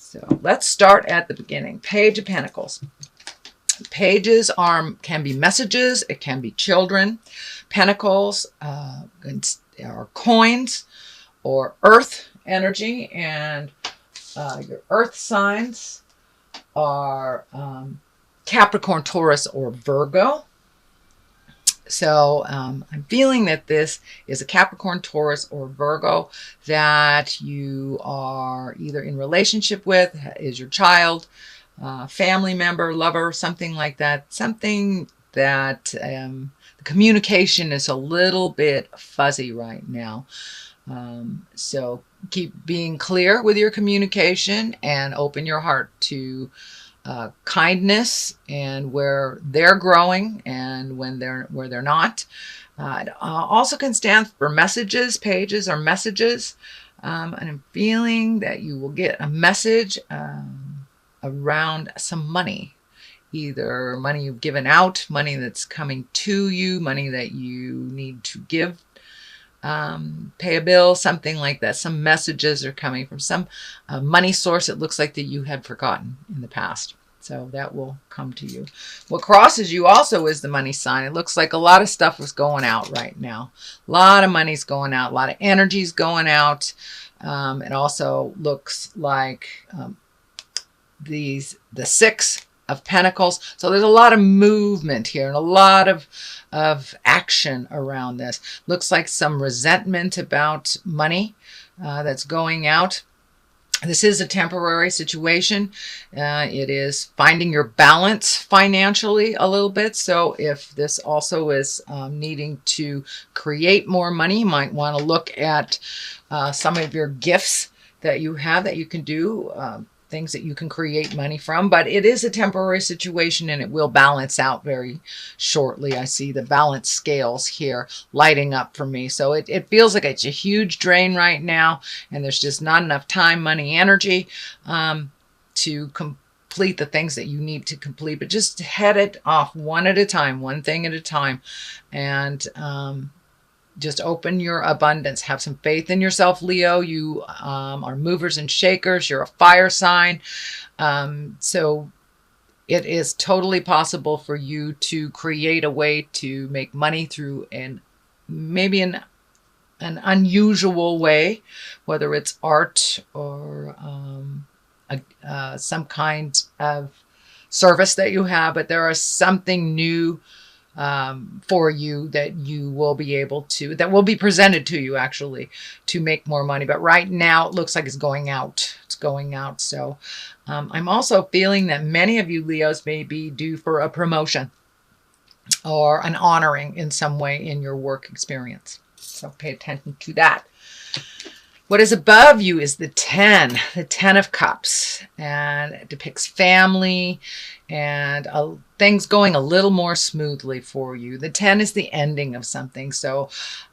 So let's start at the beginning. Page of Pentacles. Pages can be messages. It can be children. Pentacles are coins or earth energy. And your earth signs are Capricorn, Taurus, or Virgo. So I'm feeling that this is a Capricorn, Taurus, or Virgo that you are either in relationship with, is your child, family member, lover, something like that. Something that the communication is a little bit fuzzy right now. So keep being clear with your communication and open your heart to kindness and where they're growing and where they're not. It also can stand for messages. Pages are messages. And I'm feeling that you will get a message around some money. Either money you've given out, money that's coming to you, money that you need to give, pay a bill, something like that. Some messages are coming from some money source it looks like that you had forgotten in the past. So that will come to you. What crosses you also is the money sign. It looks like a lot of stuff is going out right now. A lot of money's going out. A lot of energy's going out. It also looks like the Six of Pentacles. So there's a lot of movement here and a lot of action around this. Looks like some resentment about money that's going out. This is a temporary situation. It is finding your balance financially a little bit. So if this also is needing to create more money, you might want to look at some of your gifts that you have that you can do, things that you can create money from. But it is a temporary situation and it will balance out very shortly. I see the balance scales here lighting up for me. So it feels like it's a huge drain right now and there's just not enough time, money, energy to complete the things that you need to complete. But just head it off one at a time, one thing at a time. And just open your abundance. Have some faith in yourself, Leo. You are movers and shakers. You're a fire sign. So it is totally possible for you to create a way to make money through maybe an unusual way, whether it's art or some kind of service that you have. But there is something new for you that you will be able to, that will be presented to you actually, to make more money. But right now it looks like it's going out. It's going out. So I'm also feeling that many of you Leos may be due for a promotion or an honoring in some way in your work experience. So pay attention to that. What is above you is the 10 of Cups, and it depicts family and things going a little more smoothly for you. The 10 is the ending of something. So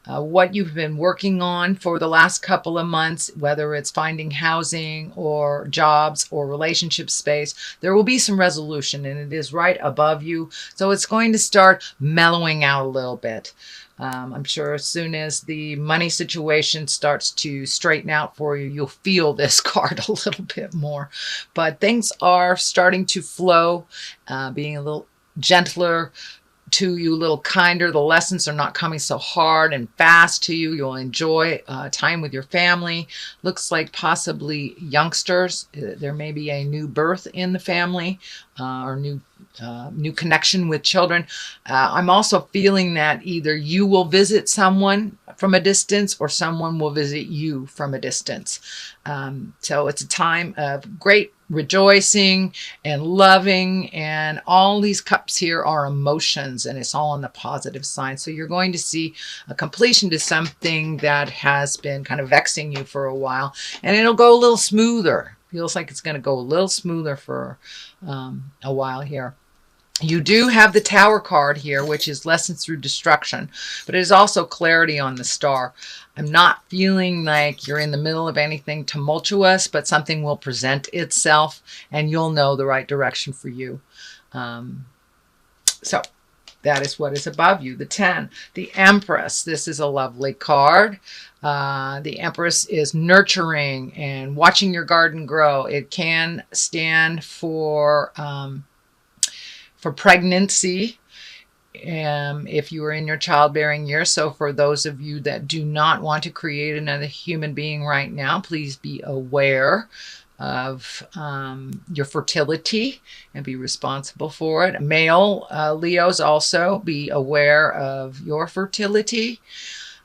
what you've been working on for the last couple of months, whether it's finding housing or jobs or relationship space, there will be some resolution and it is right above you. So it's going to start mellowing out a little bit. I'm sure as soon as the money situation starts to straighten out for you, you'll feel this card a little bit more. But things are starting to flow, being a little gentler to you, a little kinder. The lessons are not coming so hard and fast to you. You'll enjoy time with your family. Looks like possibly youngsters. There may be a new birth in the family or new connection with children. I'm also feeling that either you will visit someone from a distance or someone will visit you from a distance. So it's a time of great rejoicing and loving, and all these cups here are emotions, and it's all on the positive side. So you're going to see a completion to something that has been kind of vexing you for a while, and it'll go a little smoother. Feels like it's going to go a little smoother for a while here. You do have the Tower card here, which is lessons through destruction, but it is also clarity on the Star. I'm not feeling like you're in the middle of anything tumultuous, but something will present itself and you'll know the right direction for you. So That is what is above you. The 10, the Empress. This is a lovely card. The Empress is nurturing and watching your garden grow. It can stand for pregnancy. If you are in your childbearing year. So for those of you that do not want to create another human being right now, please be aware of your fertility and be responsible for it. Male Leos, also be aware of your fertility.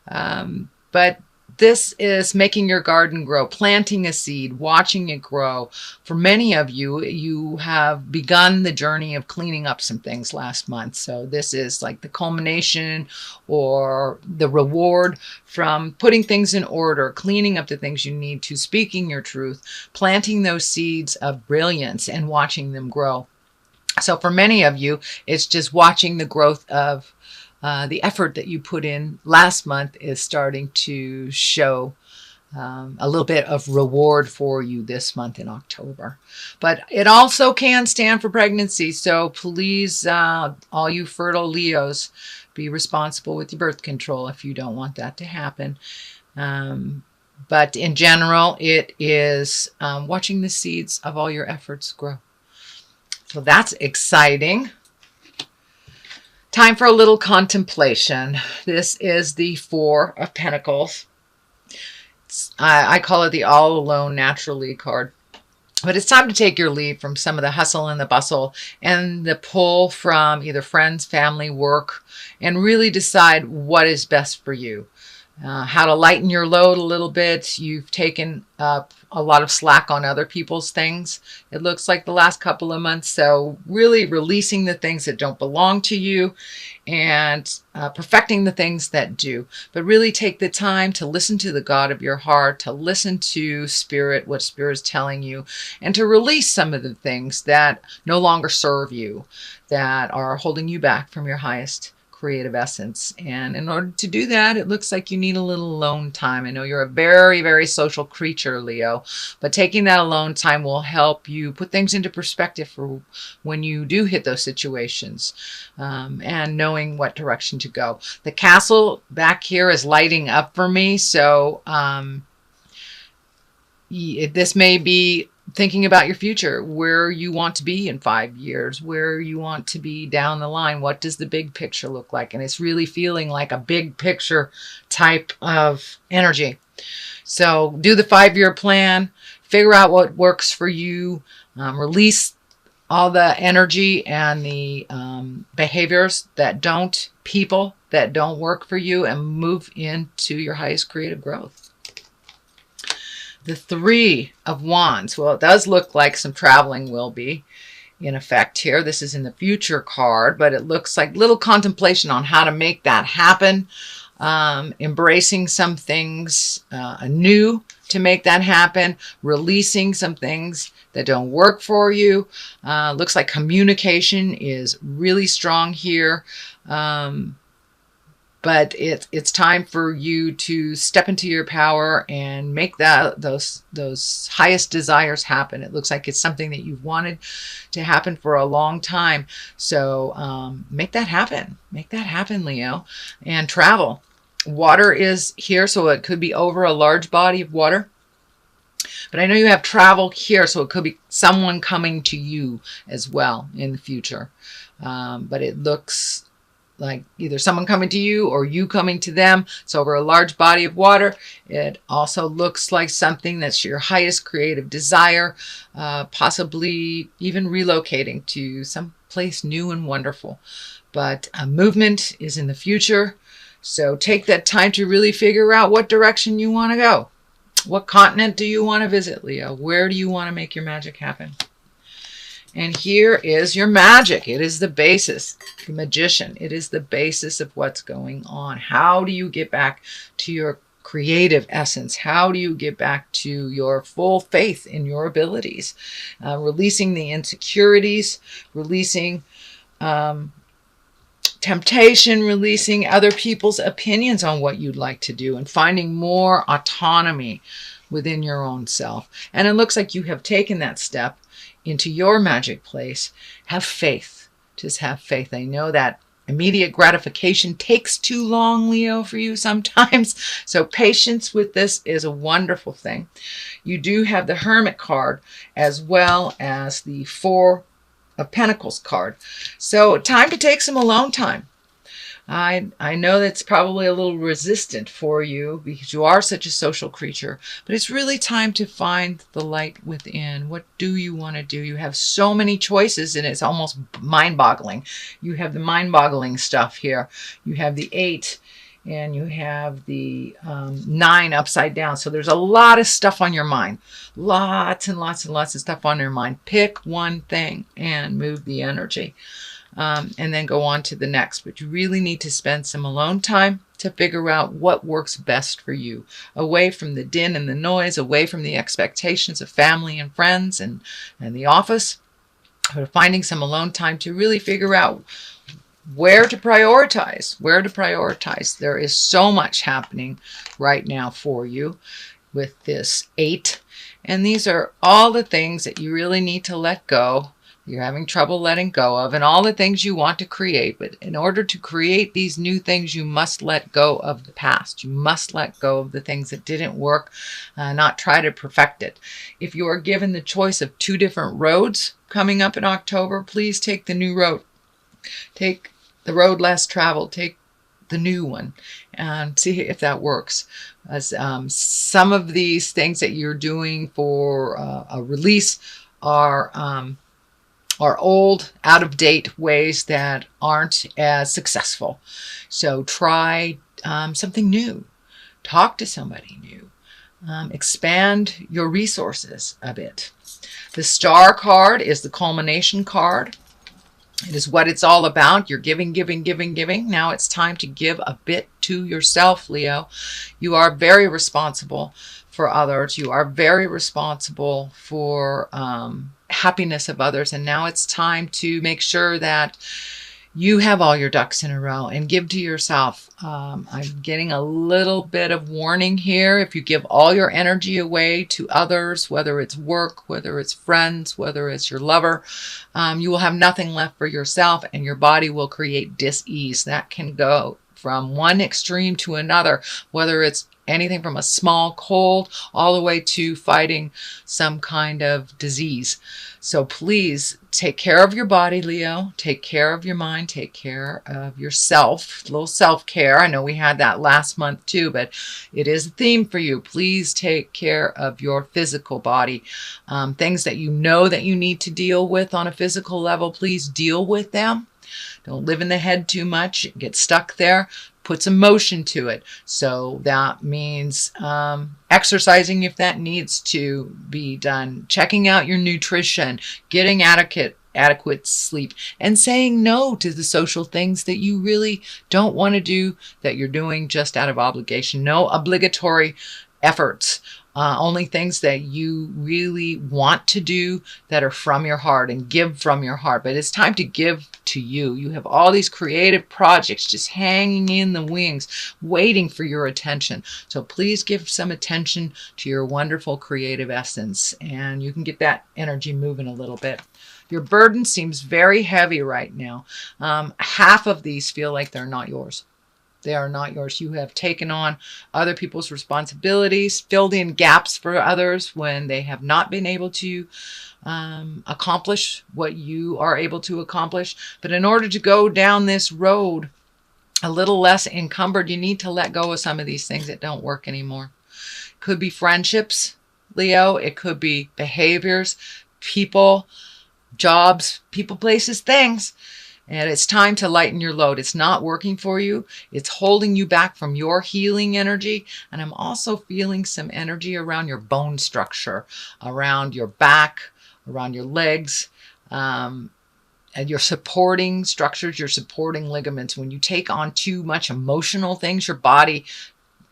But this is making your garden grow, planting a seed, watching it grow. For many of you, you have begun the journey of cleaning up some things last month. So this is like the culmination or the reward from putting things in order, cleaning up the things you need to, speaking your truth, planting those seeds of brilliance and watching them grow. So for many of you, it's just watching the growth of the effort that you put in last month is starting to show a little bit of reward for you this month in October. But it also can stand for pregnancy. So please, all you fertile Leos, be responsible with your birth control if you don't want that to happen. But in general, it is watching the seeds of all your efforts grow. So that's exciting. Time for a little contemplation. This is the 4 of Pentacles. I call it the all alone naturally card. But it's time to take your leave from some of the hustle and the bustle and the pull from either friends, family, work, and really decide what is best for you. How to lighten your load a little bit. You've taken up a lot of slack on other people's things, it looks like, the last couple of months. So really releasing the things that don't belong to you and perfecting the things that do. But really take the time to listen to the God of your heart, to listen to Spirit, what Spirit is telling you, and to release some of the things that no longer serve you, that are holding you back from your highest creative essence. And in order to do that, it looks like you need a little alone time. I know you're a very, very social creature, Leo, but taking that alone time will help you put things into perspective for when you do hit those situations, and knowing what direction to go. The castle back here is lighting up for me. So this may be thinking about your future, where you want to be in 5 years, where you want to be down the line. What does the big picture look like? And it's really feeling like a big picture type of energy. So do the 5-year plan, figure out what works for you, release all the energy and the behaviors that don't, people that don't work for you, and move into your highest creative growth. The 3 of Wands. Well, it does look like some traveling will be in effect here. This is in the future card, but it looks like little contemplation on how to make that happen. Embracing some things anew to make that happen. Releasing some things that don't work for you. Looks like communication is really strong here. But it's time for you to step into your power and make those highest desires happen. It looks like it's something that you've wanted to happen for a long time. So make that happen. Make that happen, Leo. And travel. Water is here, so it could be over a large body of water. But I know you have travel here, so it could be someone coming to you as well in the future. But it looks like either someone coming to you or you coming to them. So over a large body of water. It also looks like something that's your highest creative desire, possibly even relocating to some place new and wonderful. But movement is in the future. So take that time to really figure out what direction you want to go. What continent do you want to visit, Leo? Where do you want to make your magic happen? And here is your magic. It is the basis, the magician. It is the basis of what's going on. How do you get back to your creative essence? How do you get back to your full faith in your abilities? Releasing the insecurities, releasing temptation, releasing other people's opinions on what you'd like to do, and finding more autonomy within your own self. And it looks like you have taken that step into your magic place. Have faith. Just have faith. I know that immediate gratification takes too long, Leo, for you sometimes. So patience with this is a wonderful thing. You do have the Hermit card as well as the Four of Pentacles card. So time to take some alone time. I know that's probably a little resistant for you because you are such a social creature, but it's really time to find the light within. What do you want to do? You have so many choices and it's almost mind-boggling. You have the mind-boggling stuff here. You have the 8 and you have the 9 upside down. So there's a lot of stuff on your mind. Lots and lots and lots of stuff on your mind. Pick one thing and move the energy. And then go on to the next. But you really need to spend some alone time to figure out what works best for you. Away from the din and the noise, away from the expectations of family and friends and the office. But finding some alone time to really figure out where to prioritize. Where to prioritize. There is so much happening right now for you with this 8. And these are all the things that you really need to let go. You're having trouble letting go of, and all the things you want to create. But in order to create these new things, you must let go of the past. You must let go of the things that didn't work, not try to perfect it. If you are given the choice of 2 different roads coming up in October, please take the new road. Take the road less traveled. Take the new one and see if that works. As some of these things that you're doing for a release are old, out-of-date ways that aren't as successful. So try something new. Talk to somebody new. Expand your resources a bit. The Star card is the culmination card. It is what it's all about. You're giving, giving, giving, giving. Now it's time to give a bit to yourself, Leo. You are very responsible for others. You are very responsible for happiness of others. And now it's time to make sure that you have all your ducks in a row and give to yourself. I'm getting a little bit of warning here. If you give all your energy away to others, whether it's work, whether it's friends, whether it's your lover, you will have nothing left for yourself and your body will create dis-ease. That can go from one extreme to another, whether it's anything from a small cold all the way to fighting some kind of disease. So please take care of your body, Leo. Take care of your mind. Take care of yourself. A little self-care. I know we had that last month too, but it is a theme for you. Please take care of your physical body. Things that you know that you need to deal with on a physical level, please deal with them. Don't live in the head too much. Get stuck there. Put some motion to it. So that means exercising if that needs to be done. Checking out your nutrition. Getting adequate sleep. And saying no to the social things that you really don't want to do, that you're doing just out of obligation. No obligatory efforts. Only things that you really want to do that are from your heart and give from your heart. But it's time to give to you. You have all these creative projects just hanging in the wings, waiting for your attention. So please give some attention to your wonderful creative essence, and you can get that energy moving a little bit. Your burden seems very heavy right now. Half of these feel like they're not yours. They are not yours. You have taken on other people's responsibilities, filled in gaps for others when they have not been able to accomplish what you are able to accomplish. But in order to go down this road a little less encumbered, you need to let go of some of these things that don't work anymore. Could be friendships, Leo. It could be behaviors, people, jobs, people, places, things. And it's time to lighten your load. It's not working for you. It's holding you back from your healing energy. And I'm also feeling some energy around your bone structure, around your back, around your legs, and your supporting structures, your supporting ligaments. When you take on too much emotional things, your body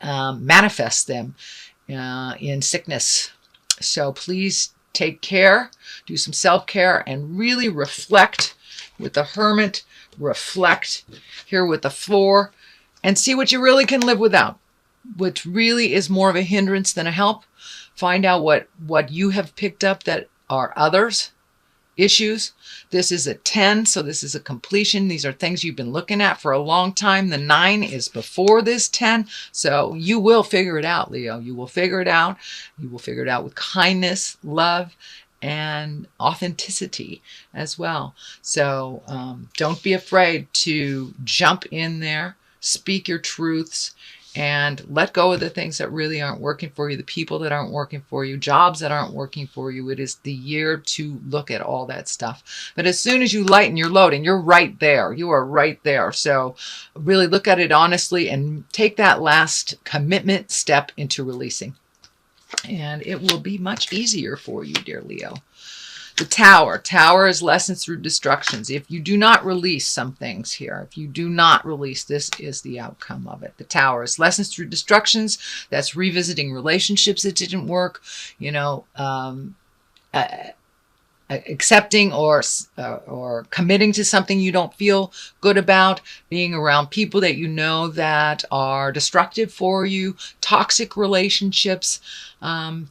manifests them in sickness. So please take care, do some self-care, and really reflect. With the Hermit, reflect here with the 4, and see what you really can live without, which really is more of a hindrance than a help. Find out what you have picked up that are others issues. This is a 10, so this is a completion. These are things you've been looking at for a long time. The 9 is before this 10, so you will figure it out, Leo. You will figure it out. You will figure it out with kindness, love, and authenticity as well. So don't be afraid to jump in there, speak your truths, and let go of the things that really aren't working for you, the people that aren't working for you, jobs that aren't working for you. It is the year to look at all that stuff. But as soon as you lighten your load, and you're right there, you are right there. So really look at it honestly and take that last commitment step into releasing. And it will be much easier for you, dear Leo. The Tower. Tower is lessons through destructions. If you do not release some things here, if you do not release, this is the outcome of it. The Tower is lessons through destructions. That's revisiting relationships that didn't work, accepting or committing to something you don't feel good about, being around people that you know that are destructive for you, toxic relationships,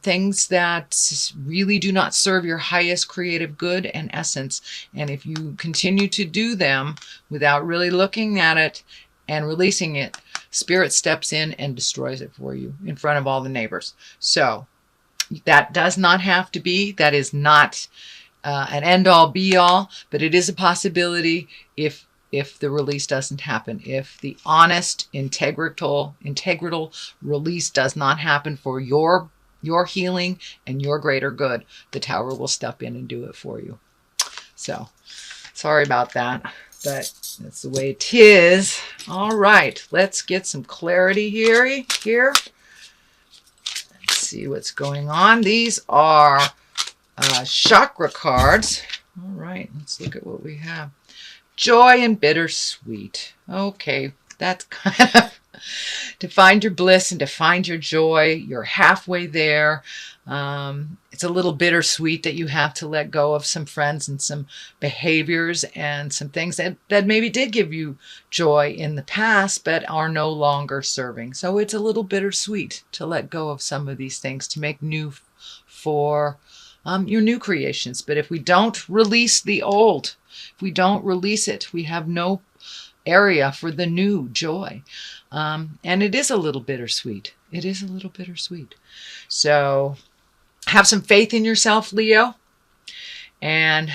things that really do not serve your highest creative good and essence. And if you continue to do them without really looking at it and releasing it, Spirit steps in and destroys it for you in front of all the neighbors. So that does not have to be, that is not an end-all be-all, but it is a possibility if the release doesn't happen. If the honest, integral release does not happen for your healing and your greater good, the Tower will step in and do it for you. So, sorry about that, but that's the way it is. All right, let's get some clarity here. Let's see what's going on. These are chakra cards. All right, let's look at what we have. Joy and bittersweet. Okay, that's kind of to find your bliss and to find your joy. You're halfway there. It's a little bittersweet that you have to let go of some friends and some behaviors and some things that maybe did give you joy in the past but are no longer serving. So it's a little bittersweet to let go of some of these things to make new for your new creations. But if we don't release the old, if we don't release it, we have no area for the new joy. And it is a little bittersweet. It is a little bittersweet. So have some faith in yourself, Leo, and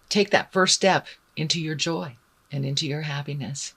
take that first step into your joy and into your happiness.